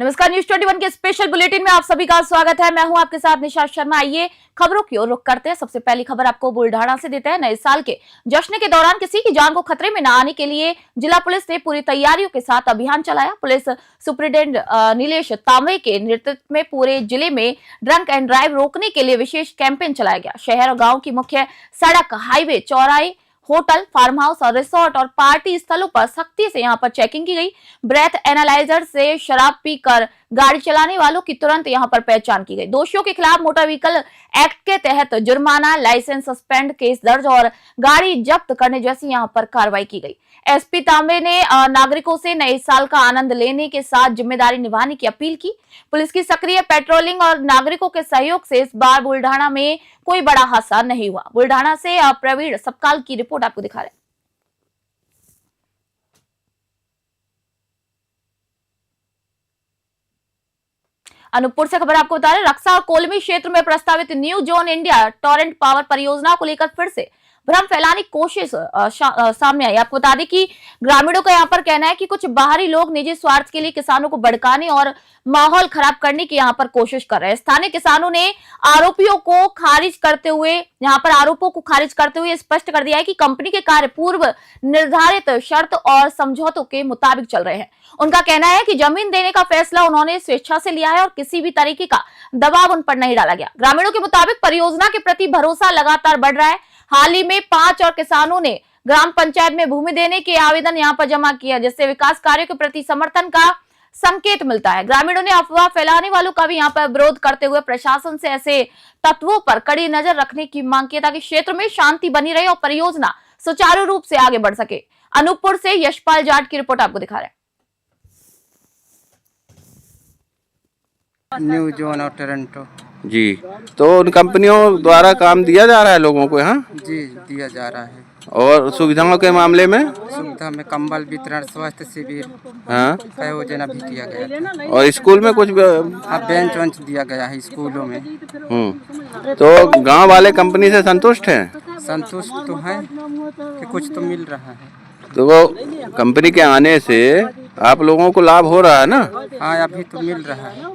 नमस्कार, न्यूज 21 के special bulletin में आप सभी का स्वागत है। मैं हूं आपके साथ निशा शर्मा। आइए खबरों की ओर रुख करते हैं। सबसे पहली खबर आपको बुल्ढाना से देते हैं। नए साल के जश्न के दौरान किसी की जान को खतरे में न आने के लिए जिला पुलिस ने पूरी तैयारियों के साथ अभियान चलाया। पुलिस सुपरिटेंडेंट नीलेश तांबे के नेतृत्व में पूरे जिले में ड्रंक एंड ड्राइव रोकने के लिए विशेष कैंपेन चलाया गया। शहर और गाँव की मुख्य सड़क, हाईवे, चौराहे, होटल, फार्म हाउस और रिसोर्ट और पार्टी स्थलों पर सख्ती से यहां पर चेकिंग की गई। ब्रेथ एनालाइजर से शराब पीकर गाड़ी चलाने वालों की तुरंत यहां पर पहचान की गई। दोषियों के खिलाफ मोटर व्हीकल एक्ट के तहत जुर्माना, लाइसेंस सस्पेंड केस दर्ज और गाड़ी जब्त करने जैसी यहां पर कार्रवाई की गई। एसपी तांबे ने नागरिकों से नए साल का आनंद लेने के साथ जिम्मेदारी निभाने की अपील की। पुलिस की सक्रिय पेट्रोलिंग और नागरिकों के सहयोग से इस बार बुल्ढाना में कोई बड़ा हादसा नहीं हुआ। बुल्ढाना से प्रवीण सबकाल की रिपोर्ट आपको दिखा रहे हैं। अनूपपुर से खबर आपको बता रहे, रक्षा और कोलमी क्षेत्र में प्रस्तावित new zone India Torrent power परियोजना को लेकर फिर से भ्रम फैलाने की कोशिश सामने आई। आपको बता दें कि ग्रामीणों का यहाँ पर कहना है कि कुछ बाहरी लोग निजी स्वार्थ के लिए किसानों को भड़काने और माहौल खराब करने की यहाँ पर कोशिश कर रहे हैं। स्थानीय किसानों ने आरोपों को खारिज करते हुए स्पष्ट कर दिया है कि कंपनी के कार्य पूर्व निर्धारित शर्त और समझौतों के मुताबिक चल रहे हैं। उनका कहना है कि जमीन देने का फैसला उन्होंने स्वेच्छा से लिया है और किसी भी तरीके का दबाव उन पर नहीं डाला गया। ग्रामीणों के मुताबिक परियोजना के प्रति भरोसा लगातार बढ़ रहा है। हाल ही में 5 और किसानों ने ग्राम पंचायत में भूमि देने के आवेदन यहां पर जमा किया, जिससे विकास कार्यों के प्रति समर्थन का संकेत मिलता है। ग्रामीणों ने अफवाह फैलाने वालों का भी यहां पर विरोध करते हुए प्रशासन से ऐसे तत्वों पर कड़ी नजर रखने की मांग की ताकि क्षेत्र में शांति बनी रहे और परियोजना सुचारू रूप से आगे बढ़ सके। अनूपपुर से यशपाल जाट की रिपोर्ट आपको दिखा रहे हैं। न्यू जोन और टोरंटो जी, तो उन कंपनियों द्वारा काम दिया जा रहा है लोगों को यहाँ? जी, दिया जा रहा है। और सुविधाओं के मामले में? सुविधा में कंबल वितरण, स्वास्थ्य शिविर, हाँ, आयोजन भी किया गया। और स्कूल में कुछ बेंच वेंच दिया गया है स्कूलों में। तो गांव वाले कंपनी से संतुष्ट हैं? संतुष्ट तो हैं कि कुछ तो मिल रहा है। तो वो कंपनी के आने से आप लोगों को लाभ हो रहा है ना? हाँ, अभी तो मिल रहा है।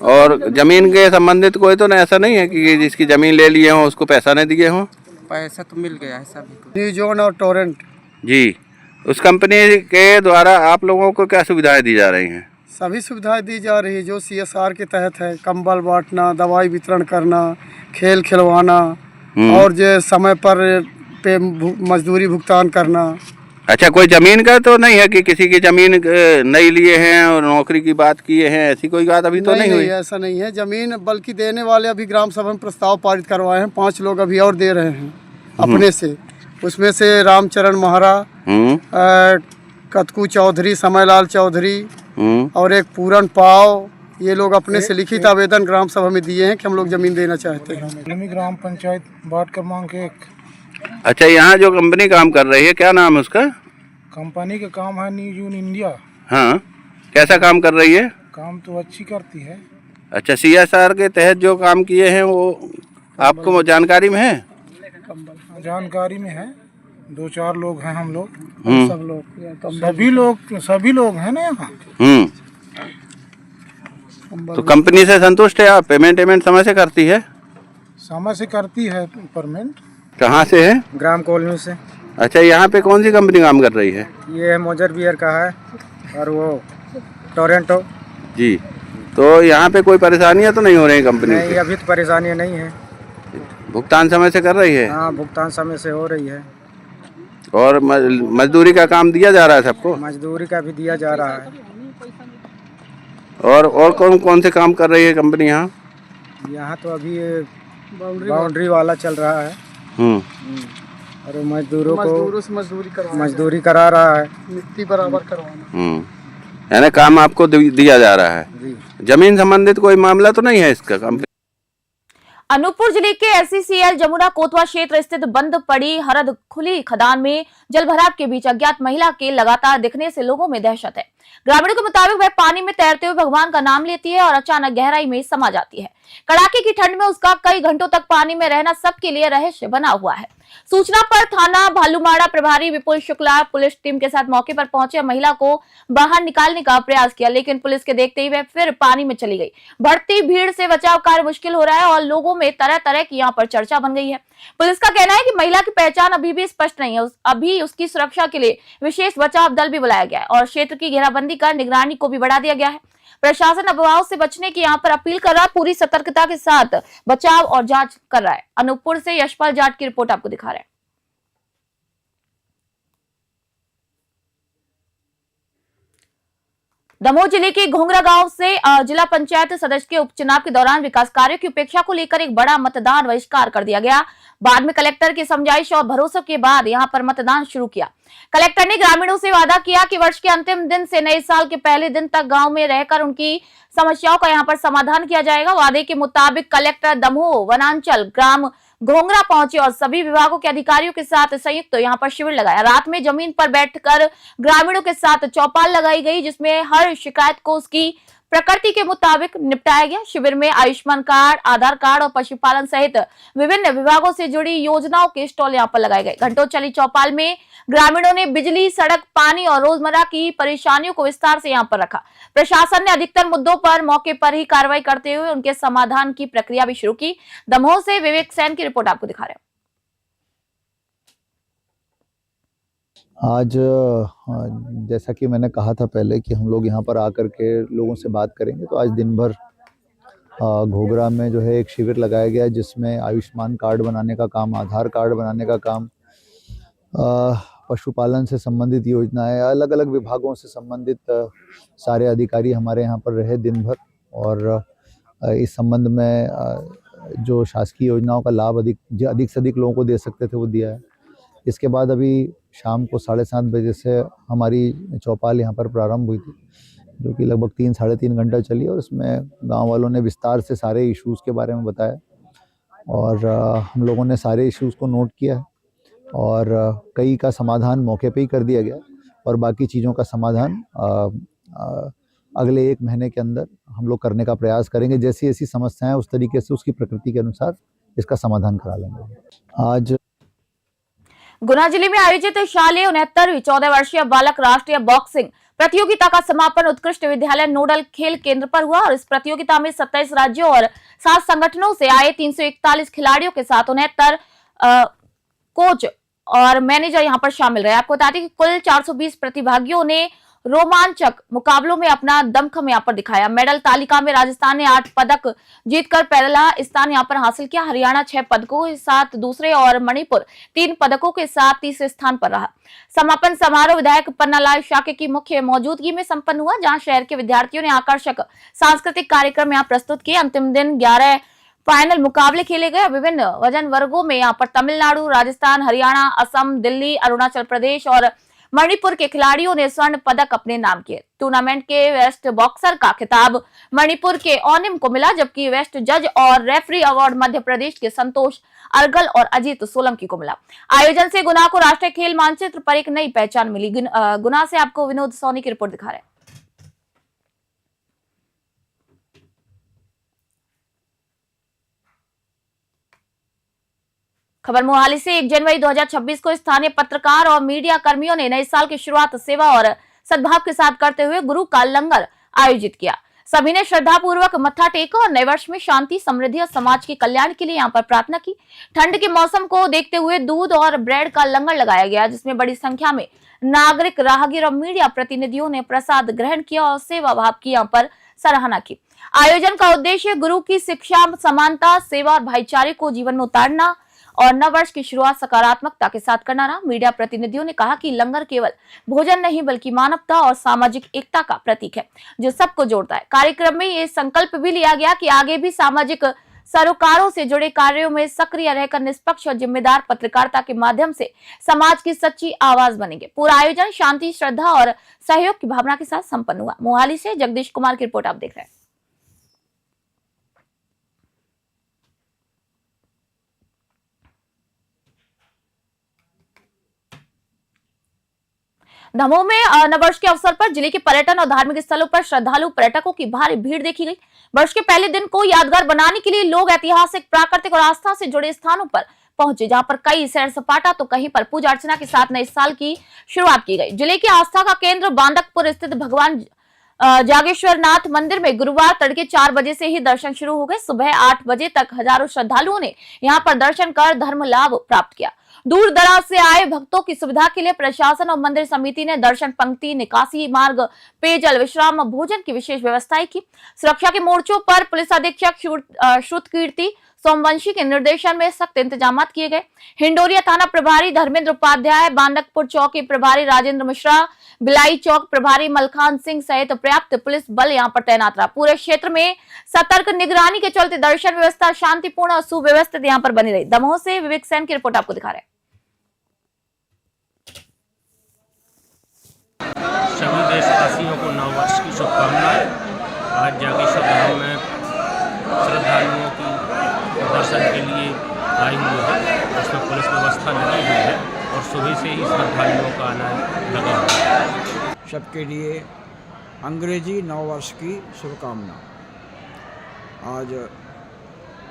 और जमीन के संबंधित कोई तो ऐसा नहीं है कि जिसकी जमीन ले लिए हो उसको पैसा नहीं दिए हो? पैसा तो मिल गया है सभी को। न्यू जोन और टोरेंट जी, उस कंपनी के द्वारा आप लोगों को क्या सुविधाएं दी जा रही हैं? सभी सुविधाएं दी जा रही है जो CSR के तहत है। कंबल बांटना, दवाई वितरण करना, खेल खिलवाना और जो समय पर पे मजदूरी भुगतान करना। अच्छा, कोई जमीन का तो नहीं है कि किसी की जमीन नहीं लिए हैं और नौकरी की बात किए हैं, ऐसी कोई बात अभी तो नहीं हुई? ऐसा नहीं है जमीन, बल्कि देने वाले अभी ग्राम सभा में प्रस्ताव पारित करवाए हैं। 5 लोग अभी और दे रहे हैं अपने से। उसमें से रामचरण महरा, कतकू चौधरी, समयलाल चौधरी और एक पूरन पाव, ये लोग अपने से लिखित आवेदन ग्राम सभा में दिए हैं कि हम लोग जमीन देना चाहते हैं। ग्राम पंचायत वार्ड क्रमांक 1। अच्छा, यहाँ जो कंपनी काम कर रही है क्या नाम है उसका? कंपनी का काम है न्यू जोन इंडिया। हाँ, कैसा काम कर रही है? काम तो अच्छी करती है। अच्छा, CSR के तहत जो काम किए हैं वो आपको जानकारी में है? जानकारी में है। 2-4 लोग हैं हम लोग। सभी लोग हैं ना यहाँ। तो कंपनी से संतुष्ट है आप? पेमेंट समय से करती है? समय से करती है पेमेंट। कहाँ से है? ग्राम कॉलोनी से। अच्छा, यहाँ पे कौन सी कंपनी काम कर रही है? ये मोजर बियर का है और वो टोरंटो। जी, तो यहाँ पे कोई परेशानियाँ तो नहीं हो रही कंपनी नहीं, की? अभी तो परेशानी नहीं है। भुगतान समय से कर रही है? हाँ, भुगतान समय से हो रही है। और मजदूरी का काम दिया जा रहा है सबको? मजदूरी का भी दिया जा रहा है। और कौन कौन से काम कर रही है कंपनी यहाँ? यहाँ तो अभी बाउंड्री वाला चल रहा है और मजदूरों से मजदूरी करा रहा है, मिट्टी बराबर करवाना। यानी काम आपको दिया जा रहा है। जी। जमीन संबंधित कोई मामला तो नहीं है इसका? कंपनी अनूपपुर जिले के SCCL जमुना कोतवा क्षेत्र स्थित बंद पड़ी हरद खुली खदान में जलभराव के बीच अज्ञात महिला के लगातार दिखने से लोगों में दहशत है। ग्रामीणों के मुताबिक वह पानी में तैरते हुए भगवान का नाम लेती है और अचानक गहराई में समा जाती है। कड़ाके की ठंड में उसका कई घंटों तक पानी में रहना सबके लिए रहस्य बना हुआ है। सूचना पर थाना भालूमाड़ा प्रभारी विपुल शुक्ला पुलिस टीम के साथ मौके पर पहुंचे, महिला को बाहर निकालने का प्रयास किया, लेकिन पुलिस के देखते ही वह फिर पानी में चली गई। बढ़ती भीड़ से बचाव कार्य मुश्किल हो रहा है और लोगों में तरह तरह की यहाँ पर चर्चा बन गई है। पुलिस का कहना है कि महिला की पहचान अभी भी स्पष्ट नहीं है। अभी उसकी सुरक्षा के लिए विशेष बचाव दल भी बुलाया गया है और क्षेत्र की घेराबंदी कर निगरानी को भी बढ़ा दिया गया है। प्रशासन अफवाहों से बचने की यहाँ पर अपील कर रहा है, पूरी सतर्कता के साथ बचाव और जांच कर रहा है। अनूपपुर से यशपाल जाट की रिपोर्ट आपको दिखा रहे हैं। दमोह जिले के घोंगरा गांव से जिला पंचायत सदस्य के उपचुनाव के दौरान विकास कार्यों की उपेक्षा को लेकर एक बड़ा मतदान बहिष्कार कर दिया गया। बाद में कलेक्टर की समझाइश और भरोसे के बाद यहां पर मतदान शुरू किया। कलेक्टर ने ग्रामीणों से वादा किया कि वर्ष के अंतिम दिन से नए साल के पहले दिन तक गांव में रहकर उनकी समस्याओं का यहां पर समाधान किया जाएगा। वादे के मुताबिक कलेक्टर दमोह वनांचल ग्राम घोंगरा पहुंचे और सभी विभागों के अधिकारियों के साथ संयुक्त यहां पर शिविर लगाया। रात में जमीन पर बैठकर ग्रामीणों के साथ चौपाल लगाई गई, जिसमें हर शिकायत को उसकी प्रकृति के मुताबिक निपटाया गया। शिविर में आयुष्मान कार्ड, आधार कार्ड और पशुपालन सहित विभिन्न विभागों से जुड़ी योजनाओं के स्टॉल यहां पर लगाए गए। घंटों चली चौपाल में ग्रामीणों ने बिजली, सड़क, पानी और रोजमर्रा की परेशानियों को विस्तार से यहां पर रखा। प्रशासन ने अधिकतर मुद्दों पर मौके पर ही कार्रवाई करते हुए उनके समाधान की प्रक्रिया भी शुरू की। दमोह से विवेक सैन की रिपोर्ट आपको दिखा रहे हैं। आज जैसा कि मैंने कहा था पहले कि हम लोग यहाँ पर आकर के लोगों से बात करेंगे, तो आज दिन भर घोगरा में जो है एक शिविर लगाया गया, जिसमें आयुष्मान कार्ड बनाने का काम, आधार कार्ड बनाने का काम, पशुपालन से संबंधित योजनाएं, अलग अलग विभागों से संबंधित सारे अधिकारी हमारे यहाँ पर रहे दिन भर और इस संबंध में जो शासकीय योजनाओं का लाभ अधिक से अधिक लोगों को दे सकते थे वो दिया है। इसके बाद अभी शाम को 7:30 बजे से हमारी चौपाल यहाँ पर प्रारंभ हुई थी, जो कि लगभग 3-3.5 घंटा चली और उसमें गांव वालों ने विस्तार से सारे इश्यूज़ के बारे में बताया और हम लोगों ने सारे इश्यूज़ को नोट किया है और कई का समाधान मौके पे ही कर दिया गया और बाकी चीज़ों का समाधान अगले 1 महीने के अंदर हम लोग करने का प्रयास करेंगे। जैसी ऐसी समस्याएं उस तरीके से उसकी प्रकृति के अनुसार इसका समाधान करा लेंगे। आज गुना जिले में आयोजित शालेय 69वीं 14 वर्षीय बालक राष्ट्रीय बॉक्सिंग प्रतियोगिता का समापन उत्कृष्ट विद्यालय नोडल खेल केंद्र पर हुआ और इस प्रतियोगिता में 27 राज्यों और 7 संगठनों से आए 341 खिलाड़ियों के साथ 69 कोच और मैनेजर यहां पर शामिल रहे। आपको बता दें कि कुल 420 प्रतिभागियों ने रोमांचक मुकाबलों में अपना दमखम यहां पर दिखाया। मेडल तालिका में राजस्थान ने 8 पदक जीतकर पहला स्थान यहां पर हासिल किया। हरियाणा 6 पदकों के साथ दूसरे और मणिपुर 3 पदकों के साथ तीसरे स्थान पर रहा। समापन समारोह विधायक पन्नालाल शाक्य की मुख्य मौजूदगी में संपन्न हुआ, जहां शहर के विद्यार्थियों ने आकर्षक सांस्कृतिक कार्यक्रम यहाँ प्रस्तुत किए। अंतिम दिन 11 फाइनल मुकाबले खेले गए। विभिन्न वजन वर्गों में यहाँ पर तमिलनाडु, राजस्थान, हरियाणा, असम, दिल्ली, अरुणाचल प्रदेश और मणिपुर के खिलाड़ियों ने स्वर्ण पदक अपने नाम किए। टूर्नामेंट के बेस्ट बॉक्सर का खिताब मणिपुर के ओनिम को मिला, जबकि बेस्ट जज और रेफरी अवार्ड मध्य प्रदेश के संतोष अर्गल और अजीत सोलंकी को मिला। आयोजन से गुना को राष्ट्रीय खेल मानचित्र पर एक नई पहचान मिली। गुना से आपको विनोद सोनी की रिपोर्ट दिखा रहे हैं। खबर मोहाली से 1 जनवरी 2026 को स्थानीय पत्रकार और मीडिया कर्मियों ने नए साल की शुरुआत सेवा और सद्भाव के साथ करते हुए गुरु का लंगर आयोजित किया। सभी ने श्रद्धा पूर्वक मत्था टेका और नए वर्ष में शांति, समृद्धि और समाज के कल्याण के लिए यहाँ पर प्रार्थना की। ठंड के मौसम को देखते हुए दूध और ब्रेड का लंगर लगाया गया, जिसमें बड़ी संख्या में नागरिक, राहगीर और मीडिया प्रतिनिधियों ने प्रसाद ग्रहण किया और सेवा भाव की यहाँ पर सराहना की। आयोजन का उद्देश्य गुरु की शिक्षा, समानता, सेवा और भाईचारे को जीवन में उतारना और नव वर्ष की शुरुआत सकारात्मकता के साथ करना रहा। मीडिया प्रतिनिधियों ने कहा कि लंगर केवल भोजन नहीं बल्कि मानवता और सामाजिक एकता का प्रतीक है, जो सबको जोड़ता है। कार्यक्रम में ये संकल्प भी लिया गया कि आगे भी सामाजिक सरोकारों से जुड़े कार्यों में सक्रिय रहकर निष्पक्ष और जिम्मेदार पत्रकारिता के माध्यम से समाज की सच्ची आवाज बनेंगे। पूरा आयोजन शांति, श्रद्धा और सहयोग की भावना के साथ संपन्न हुआ। मोहाली से जगदीश कुमार की रिपोर्ट आप देख रहे हैं। दमोह में नववर्ष के अवसर पर जिले के पर्यटन और धार्मिक स्थलों पर श्रद्धालु पर्यटकों की भारी भीड़ देखी गई। वर्ष के पहले दिन को यादगार बनाने के लिए लोग ऐतिहासिक, प्राकृतिक और आस्था से जुड़े स्थानों पर पहुंचे, जहां पर कई सैर सपाटा तो कहीं पर पूजा अर्चना के साथ नए साल की शुरुआत की गई। जिले की आस्था का केंद्र बांदकपुर स्थित भगवान जागेश्वर नाथ मंदिर में गुरुवार तड़के 4 बजे से ही दर्शन शुरू हो गए। सुबह 8 बजे तक हजारों श्रद्धालुओं ने यहां पर दर्शन कर धर्म लाभ प्राप्त किया। दूर दराज से आए भक्तों की सुविधा के लिए प्रशासन और मंदिर समिति ने दर्शन पंक्ति, निकासी मार्ग, पेयजल, विश्राम, भोजन की विशेष व्यवस्थाएं की। सुरक्षा के मोर्चों पर पुलिस अधीक्षक श्रुतकीर्ति सोमवंशी के निर्देशन में सख्त इंतजाम किए गए। हिंडोरिया थाना प्रभारी धर्मेंद्र उपाध्याय, बांदकपुर चौक के प्रभारी राजेंद्र मिश्रा, बिलाई चौक प्रभारी मलखान सिंह सहित पर्याप्त पुलिस बल यहां पर तैनात रहा। पूरे क्षेत्र में सतर्क निगरानी के चलते दर्शन व्यवस्था शांतिपूर्ण और सुव्यवस्थित यहां पर बनी रही। दमोह से विवेक सेन की रिपोर्ट आपको दिखा रहे हैं। सभी देशवासियों को नववर्ष की शुभकामनाएं। आज जागेश्वर धाम में श्रद्धालुओं की दर्शन के लिए आई हुई है, उसमें पुलिस व्यवस्था लगी हुई है और सुबह से ही श्रद्धालुओं का आना लगा हुआ है। सबके लिए अंग्रेजी नववर्ष की शुभकामना। आज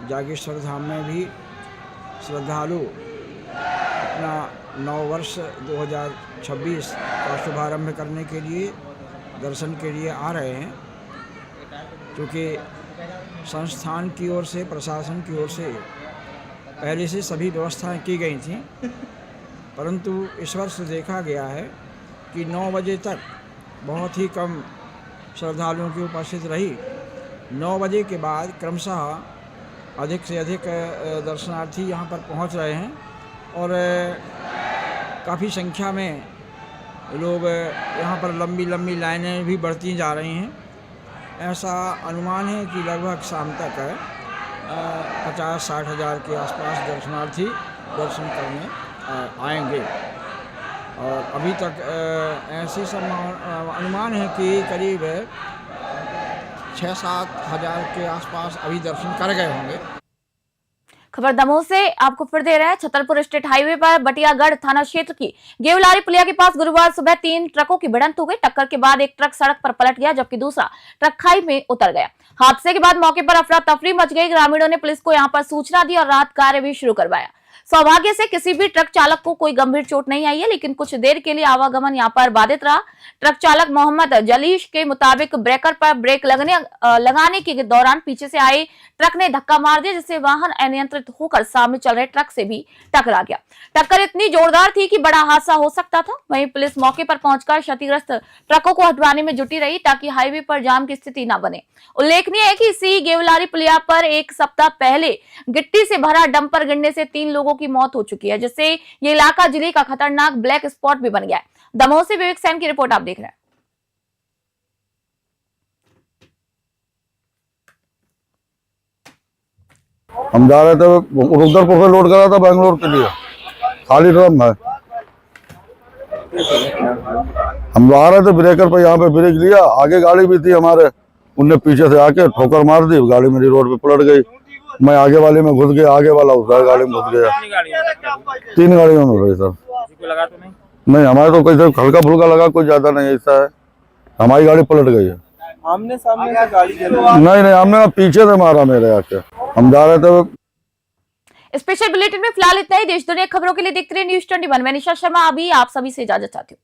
जागेश्वर धाम में भी श्रद्धालु अपना नववर्ष 2026 का शुभारंभ करने के लिए दर्शन के लिए आ रहे हैं, क्योंकि संस्थान की ओर से, प्रशासन की ओर से पहले से सभी व्यवस्थाएं की गई थी, परंतु इस वर्ष देखा गया है कि 9 बजे तक बहुत ही कम श्रद्धालुओं की उपस्थिति रही। 9 बजे के बाद क्रमशः अधिक से अधिक दर्शनार्थी यहाँ पर पहुँच रहे हैं और काफ़ी संख्या में लोग यहाँ पर लंबी लंबी लाइनें भी बढ़ती जा रही हैं। ऐसा अनुमान है कि लगभग शाम तक 50-60 हज़ार के आसपास दर्शनार्थी दर्शन करने आएंगे और अभी तक ऐसी अनुमान है कि करीब 6-7 हज़ार के आसपास अभी दर्शन कर गए होंगे। खबर दमोह से आपको फिर दे रहे हैं। छतरपुर स्टेट हाईवे पर बटियागढ़ थाना क्षेत्र की गेवलारी पुलिया के पास गुरुवार सुबह 3 ट्रकों की भिड़ंत हो गई। टक्कर के बाद एक ट्रक सड़क पर पलट गया, जबकि दूसरा ट्रक खाई में उतर गया। हादसे के बाद मौके पर अफरा तफरी मच गई। ग्रामीणों ने पुलिस को यहां पर सूचना दी और राहत कार्य भी शुरू करवाया। सौभाग्य से किसी भी ट्रक चालक को कोई गंभीर चोट नहीं आई है, लेकिन कुछ देर के लिए आवागमन यहां पर बाधित रहा। ट्रक चालक मोहम्मद जलीश के मुताबिक ब्रेकर पर ब्रेक लगाने के दौरान पीछे से आए ट्रक ने धक्का मार दिया, जिससे वाहन अनियंत्रित होकर सामने चल रहे ट्रक से भी टकरा गया। टक्कर इतनी जोरदार थी कि बड़ा हादसा हो सकता था। वहीं पुलिस मौके पर पहुंचकर क्षतिग्रस्त ट्रकों को हटवाने में जुटी रही, ताकि हाईवे पर जाम की स्थिति न बने। उल्लेखनीय है कि इसी गेवलारी पुलिया पर 1 सप्ताह पहले गिट्टी से भरा डंपर गिरने से 3 लोगों की मौत हो चुकी है, जिससे ये इलाका जिले का खतरनाक ब्लैक स्पॉट भी बन गया है। दमोह से विवेक सेन की रिपोर्ट आप देख रहे हैं। हम जा रहे थे, रुद्रपुर से लोड करा था बेंगलोर के लिए, खाली ड्रम है। हम आ रहे थे ब्रेकर पर, यहाँ पे ब्रेक लिया, आगे गाड़ी भी थी हमारे, उनने पीछे से आके ठोकर मार दी, गाड़ी मेरी रोड पे पलट गई। मैं आगे वाले में घुस गया, आगे वाला उस गाड़ी में घुस गया। 3 गाड़ियों में भाई सर। नहीं, हमारे तो कोई हल्का फुल्का लगा, कोई ज्यादा नहीं ऐसा है। हमारी गाड़ी पलट गई है। आमने सामने से गाड़ी नहीं, हमने पीछे से मारा मेरे आके। हम जा रहे थे। स्पेशल बुलेटिन में फिलहाल इतना ही। देश दुनिया खबरों के लिए देखते रहिए न्यूज़ 21। मैं निशा शर्मा अभी आप सभी से इजाजत चाहती हूँ।